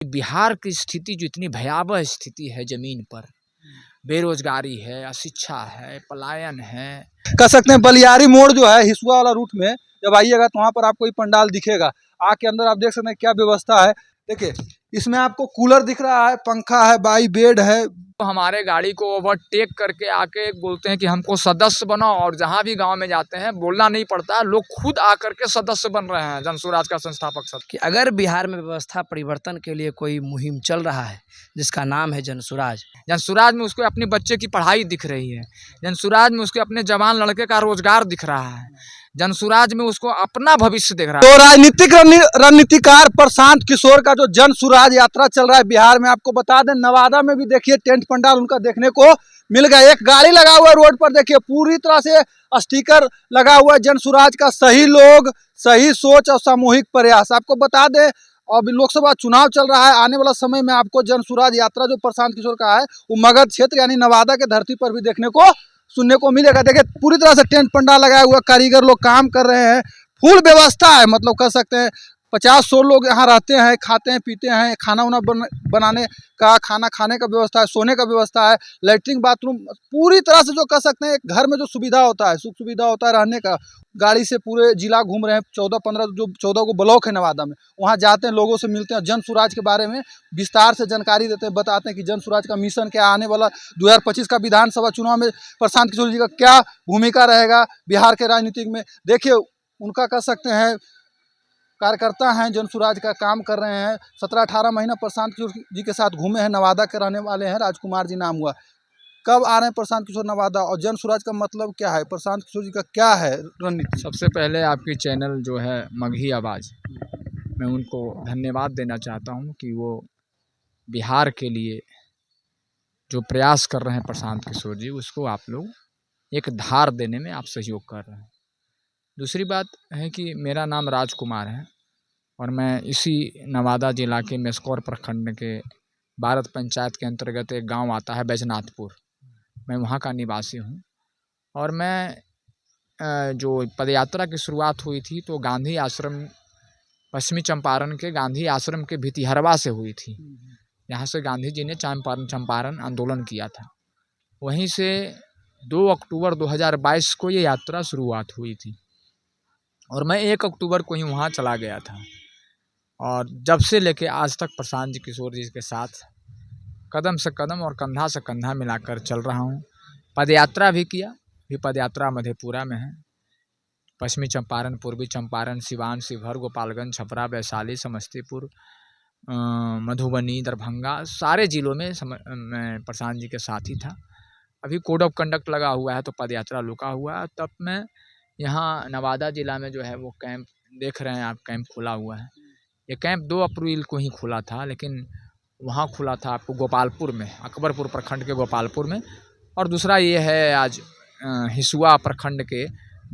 बिहार की स्थिति जो इतनी भयावह स्थिति है, जमीन पर बेरोजगारी है, अशिक्षा है, पलायन है। कह सकते हैं बलियारी मोड़ जो है हिसुआ वाला रूट में जब आइएगा तो वहाँ पर आपको ये पंडाल दिखेगा। आके अंदर आप देख सकते हैं क्या व्यवस्था है। देखिए इसमें आपको कूलर दिख रहा है, पंखा है, बाई बेड है। तो हमारे गाड़ी को ओवरटेक करके आके बोलते हैं कि हमको सदस्य बनाओ, और जहाँ भी गांव में जाते हैं बोलना नहीं पड़ता है, लोग खुद आकर के सदस्य बन रहे हैं। जनसुराज का संस्थापक सब कि अगर बिहार में व्यवस्था परिवर्तन के लिए कोई मुहिम चल रहा है जिसका नाम है जनसुराज। जनसुराज में उसको अपने बच्चे की पढ़ाई दिख रही है, जनसुराज में उसके अपने जवान लड़के का रोजगार दिख रहा है, जनसुराज में उसको अपना भविष्य दिख रहा है। तो राजनीतिक रणनीतिकार प्रशांत किशोर का जो जनसुराज यात्रा चल रहा है बिहार में, आपको बता दें नवादा में भी देखिए टेंट पंडाल उनका देखने को मिल गया। एक गाड़ी लगा हुआ है रोड पर, देखिए पूरी तरह से स्टिकर लगा हुआ है जनसुराज का। सही लोग, सही सोच और सामूहिक प्रयास। आपको बता दें अब लोकसभा चुनाव चल रहा है, आने वाला समय में आपको जनसुराज यात्रा जो प्रशांत किशोर का है वो मगध क्षेत्र यानी नवादा के धरती पर भी देखने को सुनने को मिलेगा। देखिए पूरी तरह से टेंट पंडाल लगाया हुआ, कारीगर लोग काम कर रहे हैं, फुल व्यवस्था है। मतलब कह सकते हैं 50-100 लोग यहाँ रहते हैं, खाते हैं, पीते हैं, खाना उना बनाने का, खाना खाने का व्यवस्था है, सोने का व्यवस्था है, लैट्रिन बाथरूम पूरी तरह से जो कह सकते हैं एक घर में जो सुविधा होता है, सुख सुविधा होता है रहने का। गाड़ी से पूरे जिला घूम रहे हैं, 14-15 जो 14 को ब्लॉक है नवादा में, वहाँ जाते हैं, लोगों से मिलते हैं, जनसुराज के बारे में विस्तार से जानकारी देते हैं, बताते हैं कि जनसुराज का मिशन क्या, आने वाला 2025 का विधानसभा चुनाव में प्रशांत किशोर जी का क्या भूमिका रहेगा बिहार के राजनीतिक में। देखिए उनका कह सकते हैं कार्यकर्ता हैं, जनसुराज का काम कर रहे हैं। 17-18 महीना प्रशांत किशोर जी के साथ घूमे हैं, नवादा के रहने वाले हैं, राजकुमार जी नाम हुआ। कब आ रहे हैं प्रशांत किशोर नवादा, और जनसुराज का मतलब क्या है, प्रशांत किशोर जी का क्या है रणनीति? सबसे पहले आपकी चैनल जो है मगही आवाज़, मैं उनको धन्यवाद देना चाहता हूं कि वो बिहार के लिए जो प्रयास कर रहे हैं प्रशांत किशोर जी, उसको आप लोग एक धार देने में आप सहयोग कर रहे हैं। दूसरी बात है कि मेरा नाम राजकुमार है और मैं इसी नवादा जिला के मेस्कौर प्रखंड के भारत पंचायत के अंतर्गत एक गांव आता है बैजनाथपुर, मैं वहां का निवासी हूं। और मैं जो पदयात्रा की शुरुआत हुई थी तो गांधी आश्रम, पश्चिमी चंपारण के गांधी आश्रम के भितिहरवा से हुई थी। यहाँ से गांधी जी ने चंपारण आंदोलन किया था। वहीं से 2 अक्टूबर 2022 को ये यात्रा शुरुआत हुई थी और मैं 1 अक्टूबर को ही वहाँ चला गया था। और जब से लेके आज तक प्रशांत किशोर जी के साथ कदम से कदम और कंधा से कंधा मिलाकर चल रहा हूँ। पदयात्रा भी किया, भी पदयात्रा मधेपुरा में है, पश्चिमी चंपारण, पूर्वी चंपारण, सिवान, शिवहर, गोपालगंज, छपरा, वैशाली, समस्तीपुर, मधुबनी, दरभंगा, सारे जिलों में मैं प्रशांत जी के साथ ही था। अभी कोड ऑफ कंडक्ट लगा हुआ है तो पदयात्रा रुका हुआ है। तब मैं यहाँ नवादा जिला में जो है वो कैंप देख रहे हैं आप, कैंप खुला हुआ है। ये कैंप 2 अप्रैल को ही खुला था, लेकिन वहाँ खुला था आपको गोपालपुर में, अकबरपुर प्रखंड के गोपालपुर में। और दूसरा ये है आज हिसुआ प्रखंड के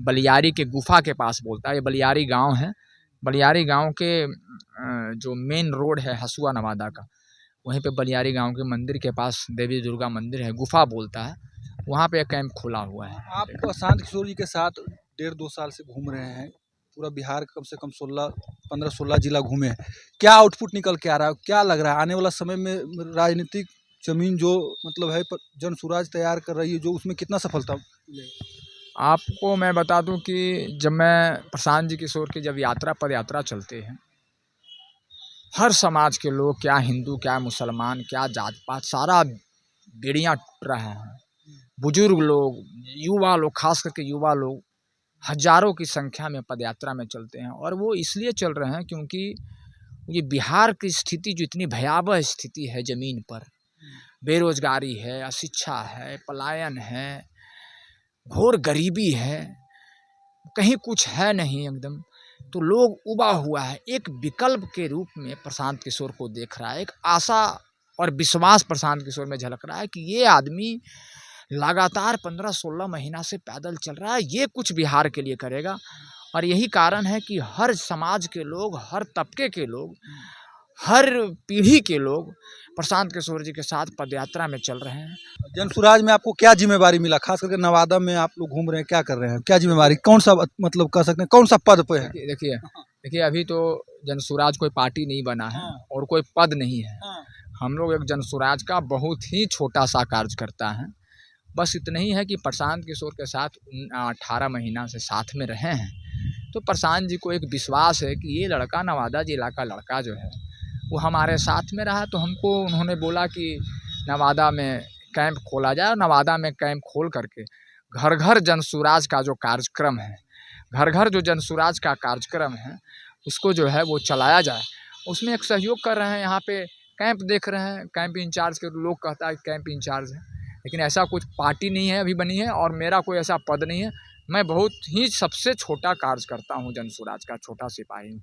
बलियारी के गुफा के पास बोलता है, ये बलियारी गांव है। बलियारी गांव के जो मेन रोड है हसुआ नवादा का, वहीं पे बलियारी गांव के मंदिर के पास देवी दुर्गा मंदिर है, गुफा बोलता है, वहाँ पे कैंप खुला हुआ है। आप प्रशांत किशोर जी के साथ 1.5-2 साल से घूम रहे हैं, पूरा बिहार कम से कम 15-16 जिला घूमे हैं। क्या आउटपुट निकल के आ रहा है, क्या लग रहा है आने वाला समय में राजनीतिक जमीन जो मतलब है जनसुराज तैयार कर रही है, जो उसमें कितना सफलता मिलेगा? आपको मैं बता दूं कि जब मैं प्रशांत जी किशोर की जब पद यात्रा चलते हैं, हर समाज के लोग, क्या हिंदू, क्या मुसलमान, क्या जात पात, सारा बेड़ियाँ टूट रहा है। बुजुर्ग लोग, युवा लोग, खास करके युवा लोग हजारों की संख्या में पदयात्रा में चलते हैं। और वो इसलिए चल रहे हैं क्योंकि ये बिहार की स्थिति जो इतनी भयावह स्थिति है, जमीन पर बेरोजगारी है, अशिक्षा है, पलायन है, घोर गरीबी है, कहीं कुछ है नहीं एकदम, तो लोग उबा हुआ है। एक विकल्प के रूप में प्रशांत किशोर को देख रहा है, एक आशा और विश्वास प्रशांत किशोर में झलक रहा है कि ये आदमी लगातार 15-16 महीना से पैदल चल रहा है, ये कुछ बिहार के लिए करेगा। और यही कारण है कि हर समाज के लोग, हर तबके के लोग, हर पीढ़ी के लोग प्रशांत किशोर जी के साथ पदयात्रा में चल रहे हैं। जनसुराज में आपको क्या जिम्मेवारी मिला, खास करके नवादा में आप लोग घूम रहे हैं, क्या कर रहे हैं, क्या जिम्मेवारी, कौन सा मतलब कह सकते हैं कौन सा पद पे है? देखिए देखिए अभी तो जनसुराज कोई पार्टी नहीं बना है हाँ। और कोई पद नहीं है। हाँ। हम लोग एक जनसुराज का बहुत ही छोटा सा कार्यकर्ता है। बस इतना ही है कि प्रशांत किशोर के साथ 18 महीना से साथ में रहे हैं, तो प्रशांत जी को एक विश्वास है कि ये लड़का नवादा जिला का लड़का जो है वो हमारे साथ में रहा। तो हमको उन्होंने बोला कि नवादा में कैंप खोला जाए और नवादा में कैंप खोल करके घर घर जनसुराज का जो कार्यक्रम है, घर घर जो जनसुराज का कार्यक्रम है उसको जो है वो चलाया जाए। उसमें एक सहयोग कर रहे हैं। यहाँ पे कैंप देख रहे हैं, कैंप इंचार्ज के लोग कहता है कैंप इंचार्ज है, लेकिन ऐसा कुछ पार्टी नहीं है अभी बनी है और मेरा कोई ऐसा पद नहीं है। मैं बहुत ही सबसे छोटा कार्यकर्ता हूँ, जनसुराज का छोटा सिपाही हूँ।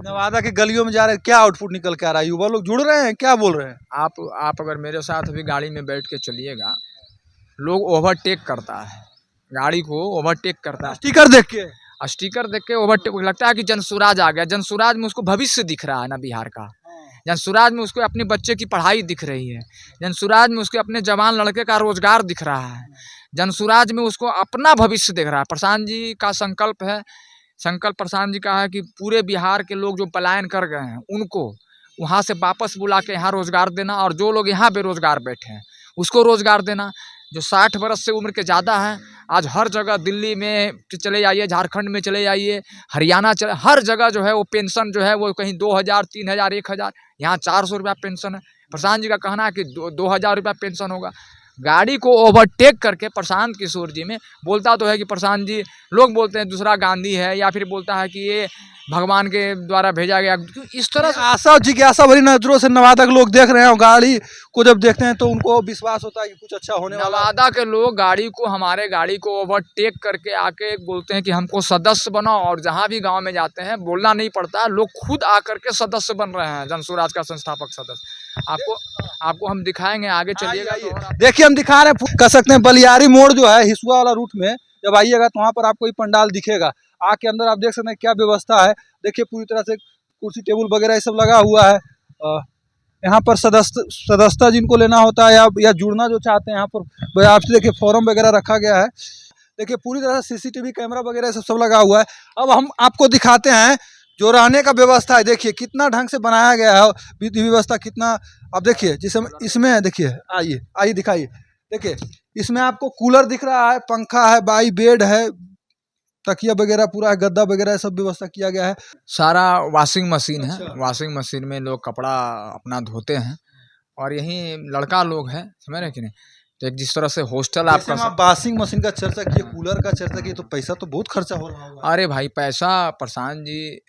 नवादा के गलियों में जा रहे हैं, क्या आउटपुट निकल के आ रहा है? युवा लोग जुड़ रहे हैं, क्या बोल रहे हैं? आप अगर मेरे साथ अभी गाड़ी में बैठ के चलिएगा, लोग ओवरटेक करता है, गाड़ी को ओवरटेक करता है, स्टिकर देख के ओवरटेक, लगता है कि जनसुराज आ गया। जनसुराज में उसको भविष्य दिख रहा है ना बिहार का, जनसुराज में उसको अपने बच्चे की पढ़ाई दिख रही है, जनसुराज में उसके अपने जवान लड़के का रोजगार दिख रहा है, जनसुराज में उसको अपना भविष्य दिख रहा है। प्रशांत जी का संकल्प है, संकल्प प्रशांत जी का है कि पूरे बिहार के लोग जो पलायन कर गए हैं उनको वहाँ से वापस बुला के यहाँ रोजगार देना, और जो लोग यहाँ बेरोजगार बैठे हैं उसको रोजगार देना। जो 60 वर्ष से उम्र के ज़्यादा हैं, आज हर जगह दिल्ली में चले जाइए, झारखंड में चले जाइए, हरियाणा चले, हर जगह जो है वो पेंशन जो है वो कहीं 2000, 3000, 1000, यहाँ 400 रुपया पेंशन है। प्रशांत जी का कहना है कि 2000 रुपया पेंशन होगा। गाड़ी को ओवरटेक करके प्रशांत किशोर जी में बोलता तो है कि प्रशांत जी, लोग बोलते हैं दूसरा गांधी है, या फिर बोलता है कि ये भगवान के द्वारा भेजा गया। इस तरह से आशा जिज्ञासा भरी नजरों से नवादा के लोग देख रहे हैं, और गाड़ी को जब देखते हैं तो उनको विश्वास होता है कि कुछ अच्छा होने वाला है। नवादा के लोग गाड़ी को, हमारे गाड़ी को ओवरटेक करके आके बोलते हैं कि हमको सदस्य बनाओ, और जहाँ भी गांव में जाते हैं बोलना नहीं पड़ता है, लोग खुद आकर के सदस्य बन रहे हैं, जनसुराज का संस्थापक सदस्य। आपको हम दिखाएंगे, आगे चलिएगा तो देखिए हम दिखा रहे हैं, कह सकते हैं बलियारी मोड़ जो है हिसुआ वाला रूट में जब आइएगा तो वहाँ पर आपको ये पंडाल दिखेगा। आके अंदर आप देख सकते हैं क्या व्यवस्था है। देखिए पूरी तरह से कुर्सी टेबल वगैरह ये सब लगा हुआ है। यहाँ पर सदस्यता जिनको लेना होता है या जुड़ना जो चाहते हैं, यहाँ पर आपसे देखिए फॉर्म वगैरह रखा गया है। देखिए पूरी तरह से CCTV कैमरा वगैरह सब लगा हुआ है। अब हम आपको दिखाते हैं जो रहने का व्यवस्था है। देखिए कितना ढंग से बनाया गया है, विधि व्यवस्था कितना। अब देखिए जिसमें इसमें देखिए, आइए दिखाइए। देखिए इसमें आपको कूलर दिख रहा है, पंखा है, बाई बेड है, तकिया वगैरह पूरा है, गद्दा वगैरह सब व्यवस्था किया गया है। सारा वॉशिंग मशीन है। अच्छा। वॉशिंग मशीन में लोग कपड़ा अपना धोते हैं, और यही लड़का लोग हैं, समझ रहे कि नहीं। तो एक जिस तरह से हॉस्टल आपका, वॉशिंग मशीन का चर्चा किए, कूलर का चर्चा किए, तो पैसा तो बहुत खर्चा हो रहा होगा। अरे भाई पैसा प्रशांत जी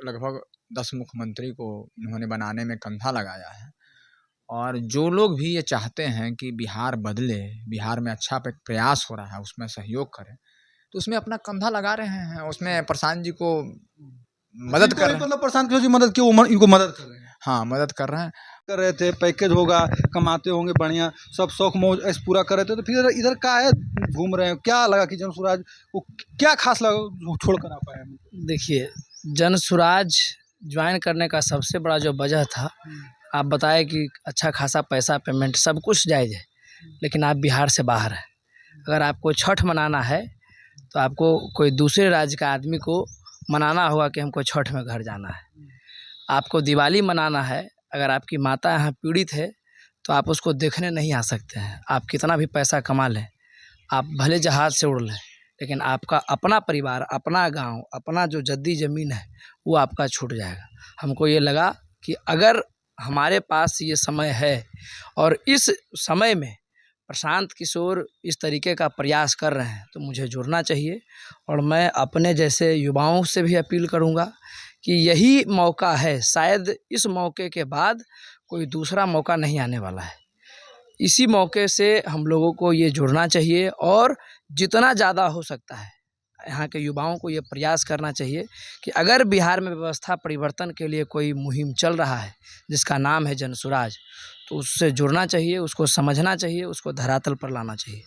लगभग 10 मुख्यमंत्री को उन्होंने बनाने में कंधा लगाया है, और जो लोग भी ये चाहते हैं कि बिहार बदले, बिहार में अच्छा प्रयास हो रहा है उसमें सहयोग करें, तो उसमें अपना कंधा लगा रहे हैं, उसमें प्रशांत जी को मदद कर रहे हैं। मतलब प्रशांत किशोर जी मदद क्यों, इनको मदद कर रहे हैं? हाँ, मदद कर रहे थे, पैकेज होगा, कमाते होंगे बढ़िया, सब शौक मौज ऐसे पूरा कर रहे थे, तो फिर इधर का है घूम रहे हैं। क्या लगा कि जनसुराज को क्या खास लगा छोड़ कर आ पाए? देखिए जनसुराज ज्वाइन करने का सबसे बड़ा जो वजह था, आप बताएं कि अच्छा खासा पैसा पेमेंट सब कुछ जायज़ है, लेकिन आप बिहार से बाहर हैं। अगर आपको छठ मनाना है तो आपको कोई दूसरे राज्य का आदमी को मनाना होगा कि हमको छठ में घर जाना है। आपको दिवाली मनाना है, अगर आपकी माता यहाँ पीड़ित है तो आप उसको देखने नहीं आ सकते हैं। आप कितना भी पैसा कमा लें, आप भले जहाज़ से उड़ लें, लेकिन आपका अपना परिवार, अपना गांव, अपना जो जद्दी ज़मीन है वो आपका छूट जाएगा। हमको ये लगा कि अगर हमारे पास ये समय है और इस समय में प्रशांत किशोर इस तरीके का प्रयास कर रहे हैं तो मुझे जुड़ना चाहिए। और मैं अपने जैसे युवाओं से भी अपील करूंगा कि यही मौका है, शायद इस मौके के बाद कोई दूसरा मौका नहीं आने वाला है। इसी मौके से हम लोगों को ये जुड़ना चाहिए, और जितना ज़्यादा हो सकता है यहाँ के युवाओं को ये प्रयास करना चाहिए कि अगर बिहार में व्यवस्था परिवर्तन के लिए कोई मुहिम चल रहा है जिसका नाम है जनसुराज, तो उससे जुड़ना चाहिए, उसको समझना चाहिए, उसको धरातल पर लाना चाहिए।